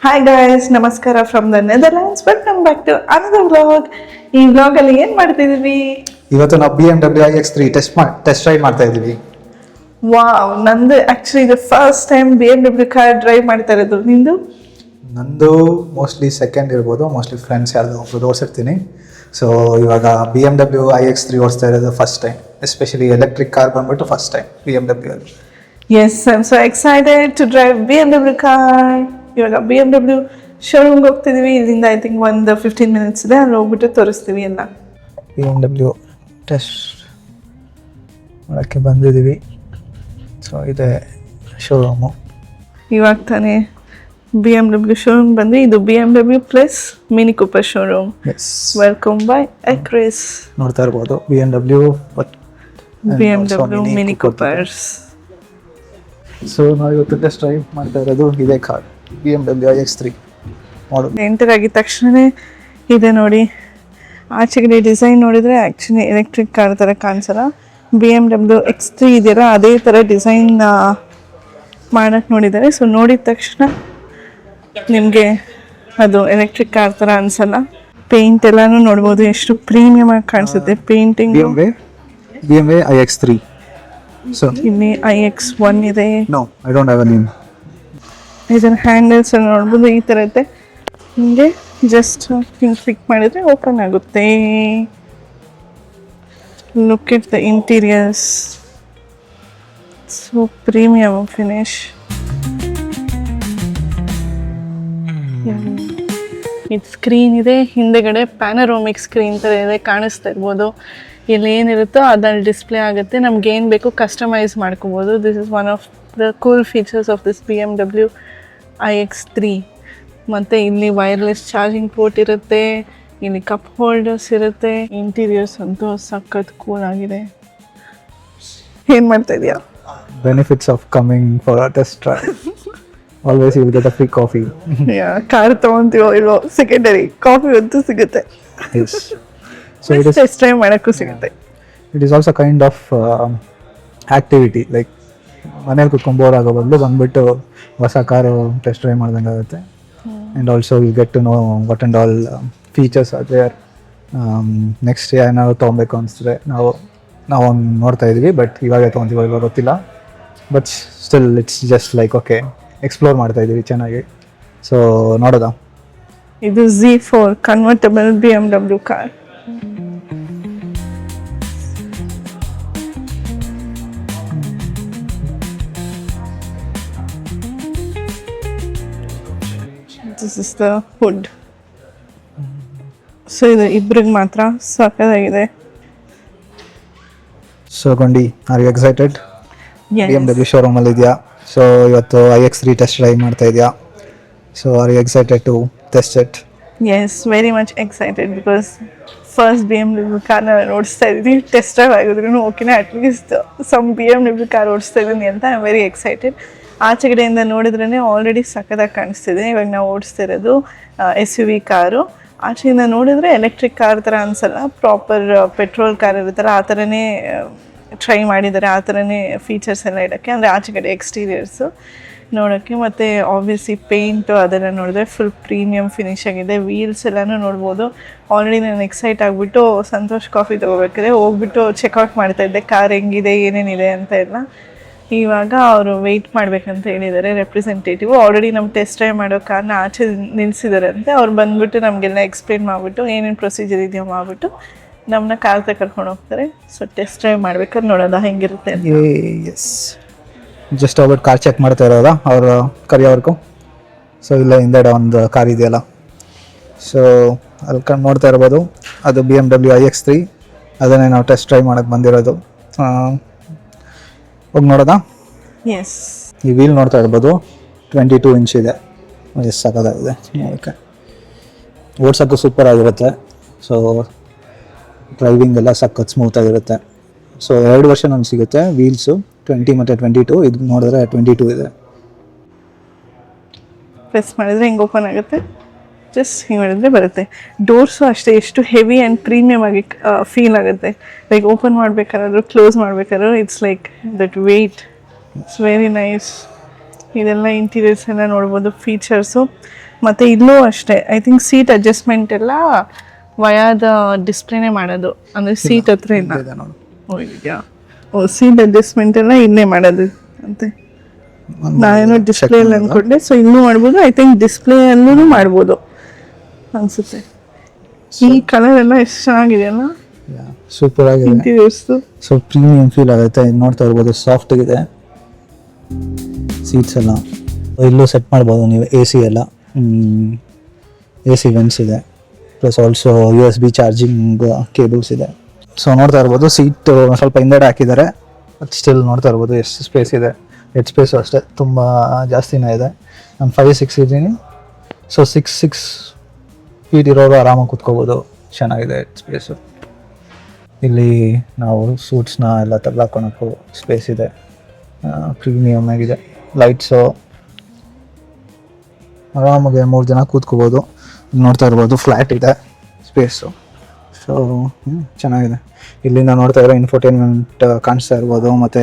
Hi guys, ನಮಸ್ಕಾರ from the Netherlands. Welcome back to another vlog. ಈ ವ್ಲಾಗಲ್ಲಿ ಏನು ಮಾಡ್ತಿದ್ದೀವಿ? ಇವತ್ತು ನಾವು BMW iX3 ಟೆಸ್ಟ್ ಡ್ರೈವ್ ಮಾಡ್ತಾ ಇದ್ದೀವಿ. ವಾವ್, ನಂದು ಆ್ಯಕ್ಚುಲಿ ಇದು first time BMW car drive ಮಾಡ್ತಾ ಇರೋದು. ನಿಂದು? ನಂದು ಮೋಸ್ಟ್ಲಿ ಸೆಕೆಂಡ್ ಇರ್ಬೋದು, ಮೋಸ್ಟ್ಲಿ ಫ್ರೆಂಡ್ಸ್ ಯಾರ್ದು ಒಬ್ರು ಓಡಿಸಿರ್ತೀನಿ. ಸೊ ಇವಾಗ BMW iX3 ಓಡಿಸ್ತಾ ಇರೋದು first time, especially electric car ಬಂದ್ಬಿಟ್ಟು ಫಸ್ಟ್ ಟೈಮ್ BMW ಅಲ್ಲಿ. Yes, I am so excited to drive BMW car. ಇವಾಗ BMW ಶೋರೂಮ್ಗೆ ಹೋಗ್ತಿದ್ದೀವಿ. ಇಲ್ಲಿಂದ ಐ ಥಿಂಕ್ ಒಂದು 15 ಮಿನಿಟ್ಸ್ ಇದೆ, ಅಲ್ಲಿ ಹೋಗ್ಬಿಟ್ಟು ತೋರಿಸ್ತೀವಿ ಎಲ್ಲ. BMW ಟೆಸ್ಟ್ ಮಾಡೋಕ್ಕೆ ಬಂದಿದ್ದೀವಿ. ಸೊ ಇದೆ ಶೋರೂಮು. ಇವಾಗ ತಾನೇ BMW ಶೋರೂಮ್ ಬಂದು, ಇದು BMW plus Mini Cooper showroom. Yes, welcome by Ecris. ನೋಡ್ತಾ ಇರ್ಬೋದು BMW ಮಿನಿ ಕೂಪರ್ಸ್. ಸೊ ನಾವು ಇವತ್ತು ಟೆಸ್ಟ್ ಡ್ರೈವ್ ಮಾಡ್ತಾ ಇರೋದು ಇದೇ ಕಾರ್, BMW iX3 ಮಾಡಲ್. ಎಂಟರ್ ಆಗಿದ ತಕ್ಷಣವೇ ಇದೆ ನೋಡಿ, ಆಚೆಗಡೆ ಡಿಸೈನ್ ನೋಡಿದರೆ ಆ್ಯಕ್ಚುಲಿ ಎಲೆಕ್ಟ್ರಿಕ್ ಕಾರ್ ಥರ ಕಾಣಿಸಲ್ಲ. BMW X3 ಇದೆಯಲ್ಲ ಅದೇ ಥರ ಡಿಸೈನ್ ಮಾಡೋಕ್ಕೆ ನೋಡಿದ್ದಾರೆ. ಸೊ ನೋಡಿದ ತಕ್ಷಣ ನಿಮಗೆ ಅದು ಎಲೆಕ್ಟ್ರಿಕ್ ಕಾರ್ ಥರ ಅನಿಸಲ್ಲ. ಪೇಂಟ್ ಎಲ್ಲನೂ ನೋಡ್ಬೋದು, ಎಷ್ಟು ಪ್ರೀಮಿಯಮ್ ಆಗಿ ಕಾಣಿಸುತ್ತೆ ಪೇಂಟಿಂಗ್. BMW iX3. ಸೊ ಇಲ್ಲಿ iX1 ಇದೆ. No, I don't have a name. ಇದರ ಹ್ಯಾಂಡಲ್ಸ್ ನೋಡ್ಬೋದು, ಈ ಥರ ಇರುತ್ತೆ. ಹಿಂಗೆ ಜಸ್ಟ್ ಹಿಂಗೆ ಕ್ಲಿಕ್ ಮಾಡಿದರೆ ಓಪನ್ ಆಗುತ್ತೆ. Look it the interiors, so premium finish. ಇದು ಸ್ಕ್ರೀನ್ ಇದೆ, ಹಿಂದೆಗಡೆ ಪ್ಯಾನರೋಮಿಕ್ ಸ್ಕ್ರೀನ್ ಥರ ಇದೆ, ಕಾಣಿಸ್ತಾ ಇರ್ಬೋದು. ಇಲ್ಲಿ ಏನಿರುತ್ತೋ ಅದ್ರಲ್ಲಿ ಡಿಸ್ಪ್ಲೇ ಆಗುತ್ತೆ, ನಮ್ಗೆ ಏನು ಬೇಕು ಕಸ್ಟಮೈಸ್ ಮಾಡ್ಕೋಬೋದು. This is one of the cool features of this BMW iX3. ಮತ್ತು ಇಲ್ಲಿ ವೈರ್ಲೆಸ್ ಚಾರ್ಜಿಂಗ್ ಪೋರ್ಟ್ ಇರುತ್ತೆ, ಇಲ್ಲಿ ಕಪ್ ಹೋಲ್ಡರ್ಸ್ ಇರುತ್ತೆ. ಇಂಟೀರಿಯರ್ಸ್ ಅಂತೂ ಸಖತ್ ಕೂಲ್ ಆಗಿದೆ. ಏನು ಮಾಡ್ತಾ ಇದೆಯಾ? Benefits of coming for a test drive. Always you will get a free coffee. Car ತೊಗೊತೀವೋ ಇಲ್ವೋ, ಸೆಕೆಂಡರಿ ಕಾಫಿ ಅಂತೂ ಸಿಗುತ್ತೆ. So it is test drive ಮಾಡೋಕ್ಕೂ ಸಿಗುತ್ತೆ. it is also kind of activity, like ಮನೇಲಿ ಕುತ್ಕೊಂಡು ಬೋರ್ ಆಗೋ ಬದಲು ಬಂದ್ಬಿಟ್ಟು ಹೊಸ ಕಾರು ಟೆಸ್ಟ್ ಡ್ರೈವ್ ಮಾಡ್ದಂಗೆ ಆಗುತ್ತೆ. And also you get to know what and all features are there. Next ಏನಾದ್ರು ತೊಗೊಬೇಕು ಅನಿಸಿದ್ರೆ ನಾವು ನೋಡ್ತಾ ಇದ್ವಿ, ಬಟ್ ಇವಾಗ ತೊಗೊತೀವಿ ಇವಾಗ ಗೊತ್ತಿಲ್ಲ. But still it's just like okay, explore ಮಾಡ್ತಾ ಇದ್ದೀವಿ ಚೆನ್ನಾಗಿ. ಸೊ ನೋಡೋದಾ? ಇದು Z4 convertible BMW car. This is the hood. So ಇದು ಇಬ್ರಿಗೆ ಮಾತ್ರ, ಸಖತ್ತಾಗಿದೆ. ಸೊ ಗೊಂಡಿ, ಆರ್ ಯು ಎಕ್ಸೈಟೆಡ್? BMW ಶೋರೂಮಲ್ಲಿ ಇದೆಯಾ? ಸೊ ಇವತ್ತು iX3 ಟೆಸ್ಟ್ ಡ್ರೈವ್ ಮಾಡ್ತಾ ಇದೆಯಾ? So are you excited to test it? Yes, very much excited because first BMW ಕಾರ್ನ ಓಡಿಸ್ತಾ ಇದ್ದೀನಿ. ಟೆಸ್ಟ್ ಡ್ರೈವ್ ಆಗಿದ್ರು ಓಕೆನಾ, ಅಟ್ಲೀಸ್ಟ್ ಸಮ್ BMW ಕಾರ್ ಓಡಿಸ್ತಾ ಇದ್ದೀನಿ ಅಂತ ಐ ಆಮ್ ವೆರಿ ಎಕ್ಸೈಟೆಡ್. ಆಚೆಗಡೆಯಿಂದ ನೋಡಿದ್ರೇ ಆಲ್ರೆಡಿ ಸಖತ್ತಾಗಿ ಕಾಣಿಸ್ತಿದೆ. ಇವಾಗ ನಾವು ಓಡಿಸ್ತಾ ಇರೋದು SUV ಕಾರು. ಆಚೆಯಿಂದ ನೋಡಿದರೆ ಎಲೆಕ್ಟ್ರಿಕ್ ಕಾರ್ ಥರ ಅನಿಸಲ್ಲ, ಪ್ರಾಪರ್ ಪೆಟ್ರೋಲ್ ಕಾರ್ ಇರುತ್ತಲ್ಲ ಆ ಥರನೇ ಟ್ರೈ ಮಾಡಿದ್ದಾರೆ, ಆ ಥರನೇ ಫೀಚರ್ಸ್ ಎಲ್ಲ ಇಡೋಕ್ಕೆ. ಅಂದರೆ ಆಚೆಗಡೆ ಎಕ್ಸ್ಟೀರಿಯರ್ಸು ನೋಡೋಕ್ಕೆ. ಮತ್ತು ಆಬ್ವಿಯಸ್ಲಿ ಪೇಂಟು ಅದೆಲ್ಲ ನೋಡಿದ್ರೆ ಫುಲ್ ಪ್ರೀಮಿಯಮ್ ಫಿನಿಶ್ ಆಗಿದೆ. ವೀಲ್ಸ್ ಎಲ್ಲನೂ ನೋಡ್ಬೋದು. ಆಲ್ರೆಡಿ ನಾನು ಎಕ್ಸೈಟ್ ಆಗಿಬಿಟ್ಟು ಸಂತೋಷ್ ಕಾಫಿ ತೊಗೋಬೇಕಾದ್ರೆ ಹೋಗ್ಬಿಟ್ಟು ಚೆಕ್ಔಟ್ ಮಾಡ್ತಾಯಿದ್ದೆ, ಕಾರ್ ಹೆಂಗಿದೆ ಏನೇನಿದೆ ಅಂತ ಎಲ್ಲ. ಇವಾಗ ಅವರು ವೆಯ್ಟ್ ಮಾಡಬೇಕಂತ ಹೇಳಿದ್ದಾರೆ ರೆಪ್ರೆಸೆಂಟೇಟಿವ್. ಆಲ್ರೆಡಿ ನಮ್ಮ ಟೆಸ್ಟ್ ಡ್ರೈವ್ ಮಾಡೋ ಕಾರ್ನ ಆಚೆ ನಿಲ್ಲಿಸಿದ್ದಾರೆ ಅಂತೆ. ಅವ್ರು ಬಂದುಬಿಟ್ಟು ನಮಗೆಲ್ಲ ಎಕ್ಸ್ಪ್ಲೇನ್ ಮಾಡಿಬಿಟ್ಟು ಏನೇನು ಪ್ರೊಸೀಜರ್ ಇದೆಯೋ ಮಾಡಿಬಿಟ್ಟು ನಮ್ಮನ್ನ ಕಾರ್ ಕರ್ಕೊಂಡು ಹೋಗ್ತಾರೆ. ಸೊ ಟೆಸ್ಟ್ ಡ್ರೈವ್ ಮಾಡ್ಬೇಕಾದ್ರೆ ನೋಡೋದಾ ಹೆಂಗಿರುತ್ತೆ ಅಂತ. ಎಸ್, ಜಸ್ಟ್ ಹೋಗ್ಬಿಟ್ಟು ಕಾರ್ ಚೆಕ್ ಮಾಡ್ತಾ ಇರೋದಾ ಅವರು ಕರಿಯೋವರೆಗೂ. ಸೊ ಇಲ್ಲ ಹಿಂದೆಡೆ ಒಂದು ಕಾರ್ ಇದೆಯಲ್ಲ, ಸೊ ಅಲ್ಲಿ ನೋಡ್ತಾ ಇರ್ಬೋದು, ಅದು BMW iX3. ಅದನ್ನೇ ನಾವು ಟೆಸ್ಟ್ ಡ್ರೈವ್ ಮಾಡೋಕ್ಕೆ ಬಂದಿರೋದು. ಹೋಗಿ ನೋಡೋದಾ? ಎಸ್, ಈ ವೀಲ್ ನೋಡ್ತಾ ಇರ್ಬೋದು, 22 ಇಂಚ್ ಇದೆ. ಎಷ್ಟು ಸಾಕಾಗಿದೆ ನೋಡೋಕ್ಕೆ, ಓಡ್ಸೋಕ್ಕೂ ಸೂಪರ್ ಆಗಿರುತ್ತೆ. ಸೊ ಡ್ರೈವಿಂಗ್ ಎಲ್ಲ ಸಖತ್ ಸ್ಮೂತಾಗಿರುತ್ತೆ. ಸೊ 2 ವರ್ಷ ನಮ್ಗೆ ಸಿಗುತ್ತೆ ವೀಲ್ಸು, 20 ಮತ್ತು 22. ಇದು ನೋಡಿದ್ರೆ 22 ಇದೆ. ಪ್ರೆಸ್ ಮಾಡಿದರೆ ಹಿಂಗೆ ಓಪನ್ ಆಗುತ್ತೆ, ಜಸ್ಟ್ ಹಿಂಗೆ ಮಾಡಿದ್ರೆ ಬರುತ್ತೆ. ಡೋರ್ಸು ಅಷ್ಟೇ ಎಷ್ಟು ಹೆವಿ ಆ್ಯಂಡ್ ಪ್ರೀಮಿಯಮ್ ಆಗಿ ಫೀಲ್ ಆಗುತ್ತೆ. ಲೈಕ್ ಓಪನ್ ಮಾಡಬೇಕಾದ್ರೂ ಕ್ಲೋಸ್ ಮಾಡಬೇಕಾದ್ರೂ it's like that weight. It's very nice. ಇದೆಲ್ಲ ಇಂಟೀರಿಯರ್ಸ್ ಎಲ್ಲ ನೋಡ್ಬೋದು, ಫೀಚರ್ಸು ಮತ್ತು ಇಲ್ಲೂ ಅಷ್ಟೇ ಐ ಥಿಂಕ್ ಸೀಟ್ ಅಡ್ಜಸ್ಟ್ಮೆಂಟ್ ಎಲ್ಲ ವಯಾದ ಡಿಸ್ಪ್ಲೇನೇ ಮಾಡೋದು, ಅಂದರೆ ಸೀಟ್ ಹತ್ರ ಇಲ್ಲ. ಇದೆ ನೋಡಿ. ಓ ಇದೆಯಾ? ಓ ಸೀಟ್ ಅಡ್ಜಸ್ಟ್ಮೆಂಟ್ ಎಲ್ಲ ಇನ್ನೇ ಮಾಡೋದು ಅಂತೆ. ನಾನೇನೋ ಡಿಸ್ಪ್ಲೇ ಅಲ್ಲಿ ಅಂದ್ಕೊಂಡೆ. ಸೊ ಇನ್ನೂ ಮಾಡ್ಬೋದು, ಐ ಥಿಂಕ್ ಡಿಸ್ಪ್ಲೇ ಅಲ್ಲೂ ಮಾಡ್ಬೋದು ಅನ್ಸುತ್ತೆ. ಈ ಕಲರ್ ಎಲ್ಲ ಎಷ್ಟು ಚೆನ್ನಾಗಿದೆಯಲ್ಲ, ಸೂಪರ್ ಆಗಿದೆ. ಇಂಟೀರಿಯರ್ಸ್ದು ಸೊ ಪ್ರೀಮಿಯಂ ಫೀಲ್ ಆಗುತ್ತೆ. ನೋಡ್ತಾ ಇರ್ಬೋದು ಸಾಫ್ಟ್ ಇದೆ ಸೀಟ್ಸ್ ಎಲ್ಲ. ಇಲ್ಲೂ ಸೆಟ್ ಮಾಡ್ಬೋದು ನೀವು ಎ ಸಿ ಎಲ್ಲ. ಎ ಸಿ ವೆಂಟ್ಸ್ ಇದೆ, plus also USB charging cables ಇದೆ. ಸೊ ನೋಡ್ತಾ ಇರ್ಬೋದು ಸೀಟ್ ಸ್ವಲ್ಪ ಹಿಂದೆಡೆ ಹಾಕಿದ್ದಾರೆ, ಬಟ್ ಸ್ಟಿಲ್ ನೋಡ್ತಾ ಇರ್ಬೋದು ಎಷ್ಟು ಸ್ಪೇಸ್ ಇದೆ. ಹೆಡ್ ಸ್ಪೇಸು ಅಷ್ಟೇ ತುಂಬ ಜಾಸ್ತಿನೇ ಇದೆ. ನಾನು 5'6" ಇದ್ದೀನಿ. ಸೊ 6'6" ಫೀಟ್ ಇರೋರು ಆರಾಮಾಗಿ ಕೂತ್ಕೋಬೋದು, ಚೆನ್ನಾಗಿದೆ ಹೆಡ್ ಸ್ಪೇಸು. ಇಲ್ಲಿ ನಾವು ಸೂಟ್ಸ್ನ ಎಲ್ಲ ತೆಗ್ದಾಕೊಳಕ್ಕೂ ಸ್ಪೇಸ್ ಇದೆ, ಪ್ರೀಮಿಯಮ್ ಆಗಿದೆ. ಲೈಟ್ಸು ಆರಾಮಾಗಿ 3 ಜನ ಕೂತ್ಕೋಬೋದು. ನೋಡ್ತಾ ಇರ್ಬೋದು ಫ್ಲ್ಯಾಟ್ ಇದೆ ಸ್ಪೇಸು. ಸೊ ಚೆನ್ನಾಗಿದೆ. ಇಲ್ಲಿಂದ ನೋಡ್ತಾ ಇರೋ ಇನ್ಫೋಟೈನ್ಮೆಂಟ್ ಕಾಣಿಸ್ತಾ ಇರ್ಬೋದು. ಮತ್ತು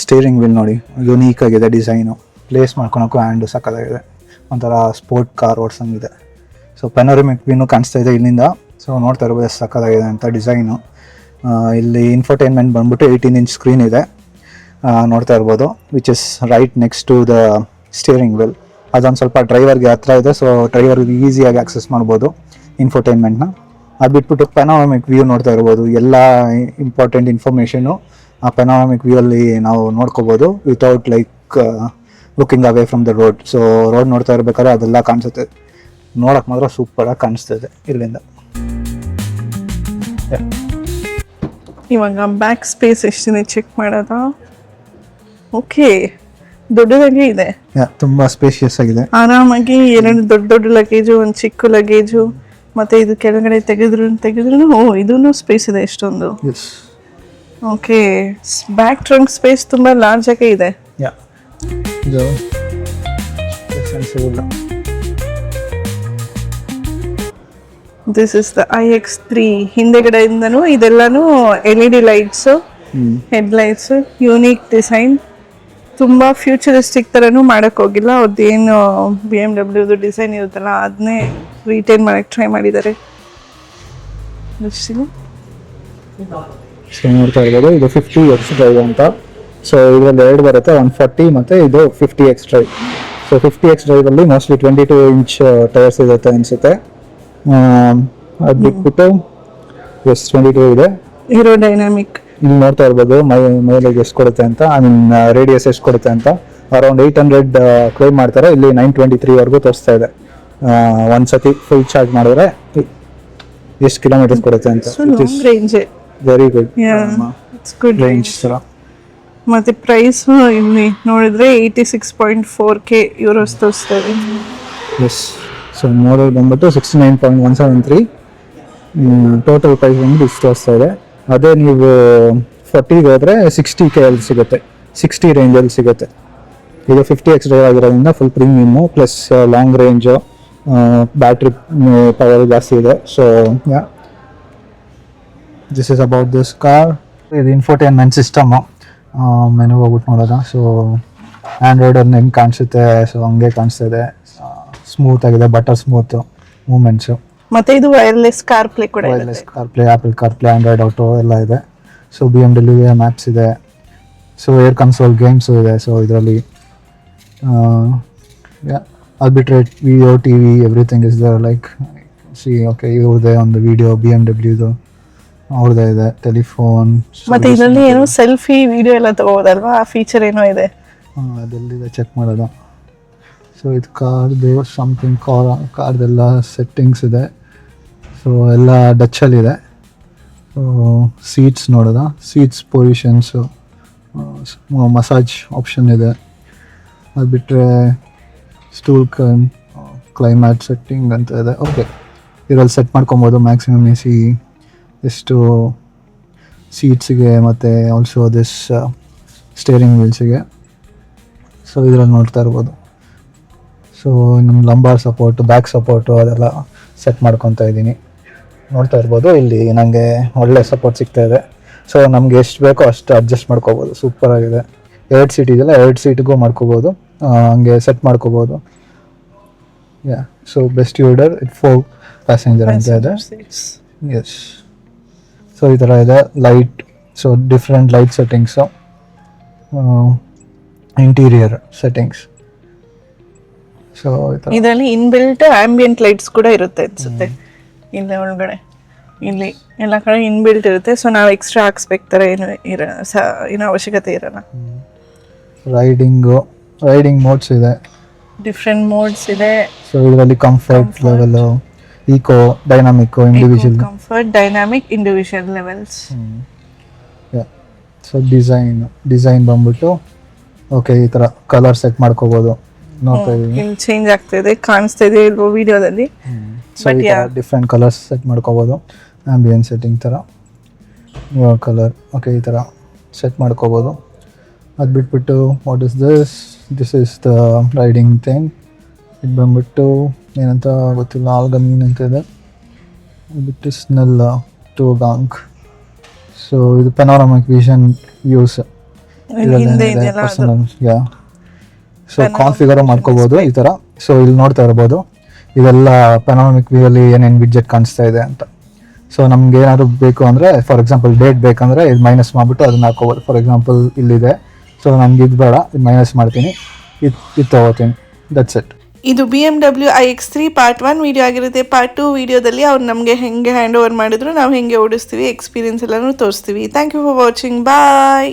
ಸ್ಟೀರಿಂಗ್ ವೀಲ್ ನೋಡಿ ಯುನೀಕ್ ಆಗಿದೆ ಡಿಸೈನು. ಪ್ಲೇಸ್ ಮಾಡ್ಕೊಳಕ್ಕೂ ಹ್ಯಾಂಡು ಸಕ್ಕತ್ತಾಗಿದೆ, ಒಂಥರ ಸ್ಪೋರ್ಟ್ ಕಾರ್ ಓಡ್ಸಂಗಿದೆ. ಸೊ ಪೆನೋರಮಿಕ್ ವ್ಯೂನು ಕಾಣಿಸ್ತಾ ಇದೆ ಇಲ್ಲಿಂದ. ಸೊ ನೋಡ್ತಾ ಇರ್ಬೋದು ಎಷ್ಟು ಸಕ್ಕತ್ತಾಗಿದೆ ಅಂತ ಡಿಸೈನು. ಇಲ್ಲಿ ಇನ್ಫೋಟೈನ್ಮೆಂಟ್ ಬಂದ್ಬಿಟ್ಟು 18 ಇಂಚ್ ಸ್ಕ್ರೀನ್ ಇದೆ, ನೋಡ್ತಾ ಇರ್ಬೋದು, which is right next to the steering wheel. ಅದೊಂದು ಸ್ವಲ್ಪ ಡ್ರೈವರ್ಗೆ ಹತ್ರ ಇದೆ. ಸೊ ಡ್ರೈವರ್ಗೆ ಈಸಿಯಾಗಿ ಆಕ್ಸೆಸ್ ಮಾಡ್ಬೋದು ಇನ್ಫೋಟೈನ್ಮೆಂಟ್ನ. ಅದು ಬಿಟ್ಬಿಟ್ಟು ಪೆನೋರಮಿಕ್ ವ್ಯೂ ನೋಡ್ತಾ ಇರ್ಬೋದು. ಎಲ್ಲ ಇಂಪಾರ್ಟೆಂಟ್ ಇನ್ಫಾರ್ಮೇಷನು ಆ ಪೆನೋರಮಿಕ್ ವ್ಯೂ ಅಲ್ಲಿ ನಾವು ನೋಡ್ಕೋಬೋದು without like looking away from the road. So road ನೋಡ್ತಾ ಇರ್ಬೇಕಾದ್ರೆ ಅದೆಲ್ಲ ಕಾಣಿಸುತ್ತೆ. ನೋಡೋಕೆ ಮಾತ್ರ ಸೂಪರಾಗಿ ಕಾಣಿಸ್ತಾ ಇದೆ ಇಲ್ಲಿಂದ. ಇವಾಗ ಬ್ಯಾಕ್ ಸ್ಪೇಸ್ ಎಷ್ಟಿದೆ ಚೆಕ್ ಮಾಡೋದಾ? ಓಕೆ, ದೊಡ್ಡದಾಗಿ ಇದೆ, ತುಂಬ ಸ್ಪೇಷಿಯಸ್ ಆಗಿದೆ. ಆರಾಮಾಗಿ 2 ದೊಡ್ಡ ದೊಡ್ಡ ಲಗೇಜು, ಒಂದು ಚಿಕ್ಕ ಲಗೇಜು, ಮತ್ತೆ ಇದು ಕೆಳಗಡೆ ತೆಗೆದ್ರು ಓ ಇದೂ ಸ್ಪೇಸ್ ಇದೆ ಎಷ್ಟೊಂದು. ಓಕೆ, ಬ್ಯಾಕ್ ಟ್ರಂಕ್ ಸ್ಪೇಸ್ ತುಂಬ ಲಾರ್ಜ್ ಆಗಿ ಇದೆ. ಇದು this is the iX3. ಹಿಂದೆಗಡೆಯಿಂದನೂ ಇದೆಲ್ಲಾನು LED lights, head lights, unique design. ತುಂಬ ಫ್ಯೂಚರಿಸ್ಟಿಕ್ ಥರನೂ ಮಾಡೋಕ್ಕೆ ಹೋಗಿಲ್ಲ. ಅವ್ರದ್ದೇನು BMW ಡಿಸೈನ್ ಇರುತ್ತಲ್ಲ ಅದನ್ನೇ ರಿಟೈನ್ ಮಾಡೋಕ್ಕೆ ಟ್ರೈ ಮಾಡಿದ್ದಾರೆ. ಸೊ ನೋಡ್ತಾ ಇರ್ಬೋದು ಇದು 50X ಡ್ರೈವ್ ಅಂತ. ಸೊ ಇದರಲ್ಲಿ 2 ಬರುತ್ತೆ, 140 ಮತ್ತು ಇದು 50X ಡ್ರೈವ್. ಸೊ 50X ಡ್ರೈವಲ್ಲಿ ಮೋಸ್ಟ್ಲಿ 22 ಇಂಚ್ ಟೈರ್ಸ್ ಇರುತ್ತೆ ಅನಿಸುತ್ತೆ. ಅದು ಬಿಟ್ಬಿಟ್ಟು 22 ಇದೆ. ಏರೋಡೈನಾಮಿಕ್ ಇಲ್ಲಿ ನೋಡ್ತಾ ಇರ್ಬೋದು ಮೈಲೇಜ್ ಎಷ್ಟು ಕೊಡುತ್ತೆ ಅಂತ, ಐ ಮೀನ್ ರೇಡಿಯಸ್ ಎಷ್ಟು ಕೊಡುತ್ತೆ ಅಂತ. ಅರೌಂಡ್ 800 ಕ್ಲೈಮ್ ಮಾಡ್ತಾರೆ. ಇಲ್ಲಿ 923ವರೆಗೂ ತೋರಿಸ್ತಾ ಇದೆ. ಒಂದ್ಸತಿ ಫುಲ್ ಚಾರ್ಜ್ ಮಾಡಿದ್ರೆ ಎಷ್ಟು ಕಿಲೋಮೀಟರ್ಸ್ ಕೊಡುತ್ತೆ ಅಂತ. Range very good, good range ಥರ. ಮತ್ತು ಪ್ರೈಸ್ ಇಲ್ಲಿ ನೋಡಿದ್ರೆ 86.4K euros ತೋರಿಸ್ತಾ ಇದೆ. ಎಸ್. ಸೊ ಮೋಡಲ್ ಬಂದ್ಬಿಟ್ಟು 69.173. ಟೋಟಲ್ ಪ್ರೈಸ್ ಬಂದ್ಬಿಟ್ಟು ಇಷ್ಟು ತೋರಿಸ್ತಾ ಇದೆ. ಅದೇ ನೀವು 40ಗೆ ಹೋದರೆ 60K ಅಲ್ಲಿ ಸಿಗುತ್ತೆ, 60 ರೇಂಜಲ್ಲಿ ಸಿಗುತ್ತೆ. ಇದು 50X ಡ್ರೈವ್ ಆಗಿರೋದ್ರಿಂದ full premium, plus long range, battery power ಜಾಸ್ತಿ ಇದೆ. So this is about this car. ಇದು ಇನ್ಫೋಟೈನ್ಮೆಂಟ್ ಸಿಸ್ಟಮು. ಮೆನು ಹೋಗ್ಬಿಟ್ಟು ನೋಡೋದ. ಸೊ ಆ್ಯಂಡ್ರಾಯ್ಡಲ್ಲಿ ಹೆಂಗೆ ಕಾಣಿಸುತ್ತೆ, ಸೊ ಹಂಗೆ ಕಾಣಿಸ್ತಾ ಇದೆ. ಸ್ಮೂತ್ ಆಗಿದೆ, ಬಟರ್ ಸ್ಮೂತ್ ಮೂಮೆಂಟ್ಸು. ಮತ್ತೆ ಇದು ವೈರ್ಲೆಸ್ ಕಾರ್ ಪ್ಲೇ ಕೂಡ ಇದೆ. Wireless CarPlay, Apple CarPlay, Android Auto ಎಲ್ಲ ಇದೆ. ಸೊ BMW ಮ್ಯಾಪ್ಸ್ ಇದೆ. ಸೊ ಏರ್ ಕನ್ಸೋಲ್ ಗೇಮ್ಸು ಇದೆ. ಸೊ ಇದರಲ್ಲಿ ಅದು ಬಿಟ್ಟರೆ video, TV, everything is the like see. Okay, ಇವ್ರದ್ದೇ ಒಂದು ವಿಡಿಯೋ BMWದು ಅವ್ರದ್ದೇ ಇದೆ. ಟೆಲಿಫೋನ್, ಮತ್ತೆ ಇದರಲ್ಲಿ ಏನೋ ಸೆಲ್ಫಿ ವಿಡಿಯೋ ಎಲ್ಲ ತಗೋಬೋದಲ್ವಾ, ಆ ಫೀಚರ್ ಏನೋ ಇದೆ. ಅದೆಲ್ಲಿದೆ ಚೆಕ್ ಮಾಡೋದು. ಸೊ ಇದು ಕಾರ್ದು ಸಮಥಿಂಗ್ ಕಾರ್ದೆಲ್ಲ ಸೆಟ್ಟಿಂಗ್ಸ್ ಇದೆ. ಸೊ ಎಲ್ಲ ಡಚ್ಚಲ್ಲಿದೆ. ಸೊ ಸೀಟ್ಸ್ ನೋಡೋದ, ಸೀಟ್ಸ್ ಪೊಸಿಷನ್ಸು, ಮಸಾಜ್ ಆಪ್ಷನ್ ಇದೆ. ಅದು ಬಿಟ್ಟರೆ ಸ್ಟೂಲ್ ಕ್ಲೈಮ್ಯಾಟ್ ಸೆಟ್ಟಿಂಗ್ ಅಂತ ಇದೆ. ಓಕೆ, ಇದರಲ್ಲಿ ಸೆಟ್ ಮಾಡ್ಕೊಬೋದು ಮ್ಯಾಕ್ಸಿಮಮ್ AC ಎಷ್ಟು ಸೀಟ್ಸಿಗೆ, ಮತ್ತು ಆಲ್ಸೋ ದಿಸ್ ಸ್ಟೇರಿಂಗ್ ವೀಲ್ಸಿಗೆ. ಸೊ ಇದರಲ್ಲಿ ನೋಡ್ತಾ ಇರ್ಬೋದು. ಸೊ ನಮ್ಮ ಲಂಬಾರ್ ಸಪೋರ್ಟು, ಬ್ಯಾಕ್ ಸಪೋರ್ಟು ಅದೆಲ್ಲ ಸೆಟ್ ಮಾಡ್ಕೊತಾ ಇದ್ದೀನಿ. ನೋಡ್ತಾ ಇರ್ಬೋದು ಇಲ್ಲಿ ನನಗೆ ಒಳ್ಳೆ ಸಪೋರ್ಟ್ ಸಿಗ್ತಾ ಇದೆ. ಸೊ ನಮಗೆ ಎಷ್ಟು ಬೇಕೋ ಅಷ್ಟು ಅಡ್ಜಸ್ಟ್ ಮಾಡ್ಕೋಬೋದು. ಸೂಪರಾಗಿದೆ. 2 ಸೀಟ್ ಇದೆಯಲ್ಲ, 2 ಸೀಟಿಗೂ ಮಾಡ್ಕೋಬೋದು, ಹಂಗೆ ಸೆಟ್ ಮಾಡ್ಕೋಬೋದು. Yeah, so best order it 4 passenger ಅಂತ ಇದೆ. seats. ಎಸ್, ಸೊ ಈ ಥರ ಇದೆ light. So different light settings, interior settings. So ಈ ಥರ ಇದರಲ್ಲಿ ಇನ್ಬಿಲ್ಟ್ ಆಂಬಿಯಂಟ್ ಲೈಟ್ಸ್ ಕೂಡ ಇರುತ್ತೆ ಅನ್ಸುತ್ತೆ. ಇಲ್ಲಿ ಒಳಗಡೆ ಇಲ್ಲಿ ಎಲ್ಲ ಕಡೆ ಇನ್ಬಿಲ್ಟ್ ಇರುತ್ತೆ. ಸೊ ನಾವು ಎಕ್ಸ್ಟ್ರಾ ಹಾಕ್ಸ್ಬೇಕು ಥರ ಏನು ಅವಶ್ಯಕತೆ ಇರಲ್ಲ. ರೈಡಿಂಗ್ ಮೋಡ್ಸ್ ಇದೆ, ಡಿಫ್ರೆಂಟ್ ಮೋಡ್ಸ್ ಇದೆ. ಸೊ ಇದರಲ್ಲಿ comfort level, eco, dynamic, individual. Comfort, dynamic, individual levels. So design ಬಂದ್ಬಿಟ್ಟು ಓಕೆ, ಈ ಥರ ಕಲರ್ ಸೆಟ್ ಮಾಡ್ಕೋಬೋದು. ನೋಡ್ತಾ ಇದ್ದೀನಿ ಇಲ್ಲಿ ಚೇಂಜ್ ಆಗ್ತಾ ಇದೆ, ಕಾಣಿಸ್ತಾ ಇದೆ ಇಲ್ವೋ ವಿಡಿಯೋದಲ್ಲಿ. ಸೊ ಈ ಥರ ಡಿಫ್ರೆಂಟ್ ಕಲರ್ಸ್ ಸೆಟ್ ಮಾಡ್ಕೋಬೋದು. ಆಂಬಿಯನ್ ಸೆಟ್ಟಿಂಗ್ ಥರ ಕಲರ್, ಓಕೆ, ಈ ಥರ ಸೆಟ್ ಮಾಡ್ಕೋಬೋದು. ಅದು ಬಿಟ್ಬಿಟ್ಟು what is this is the riding thing. ಇದು ಬಂದ್ಬಿಟ್ಟು ಏನಂತ ಗೊತ್ತಿಲ್ಲ, ಆಲ್ಗಮೀನ್ ಅಂತ ಇದೆ. ಬಿಟ್ಟು ಸ್ನೆಲ್ ಟು ಗಾಂಕ್. ಸೊ ಇದು ಪೆನಾರಮಿಕ್ ವಿಷನ್ ವ್ಯೂಸ್. ಹಿಂದೆ ಇದೆಯಲ್ಲ ಅದು. ಸೊ ಕಾನ್ಫಿಗರ್ ಮಾಡ್ಕೋಬೋದು ಈ ಥರ. ಸೊ ಇಲ್ಲಿ ನೋಡ್ತಾ ಇರ್ಬೋದು ಇದೆಲ್ಲ ಪೆನಾರಮಿಕ್ ವ್ಯೂ ಅಲ್ಲಿ ಏನೇನು ವಿಡ್ಜೆಟ್ ಕಾಣಿಸ್ತಾ ಇದೆ ಅಂತ. ಸೊ ನಮ್ಗೆ ಏನಾದ್ರು ಬೇಕು ಅಂದರೆ, ಫಾರ್ ಎಕ್ಸಾಂಪಲ್ ಡೇಟ್ ಬೇಕಂದರೆ ಇದು ಮೈನಸ್ ಮಾಡಿಬಿಟ್ಟು ಅದನ್ನ ಹಾಕೋಬೋದು. ಫಾರ್ ಎಕ್ಸಾಂಪಲ್ ಇಲ್ಲಿದೆ, ಸೊ ನನಗೆ ಇದು ಬೇಡ, ಇದು ಮೈನಸ್ ಮಾಡ್ತೀನಿ, ಇದು ತೊಗೋತೀನಿ, ದಟ್ಸ್ ಇಟ್. ಇದು BMW iX3 ಪಾರ್ಟ್ 1 ವಿಡಿಯೋ ಆಗಿರುತ್ತೆ. ಪಾರ್ಟ್ 2 ವಿಡಿಯೋದಲ್ಲಿ ಅವ್ರು ನಮಗೆ ಹೆಂಗೆ ಹ್ಯಾಂಡ್ ಓವರ್ ಮಾಡಿದ್ರು, ನಾವು ಹೆಂಗೆ ಓಡಿಸ್ತೀವಿ, ಎಕ್ಸ್ಪೀರಿಯನ್ಸ್ ಎಲ್ಲನೂ ತೋರಿಸ್ತೀವಿ. Thank you for watching. Bye.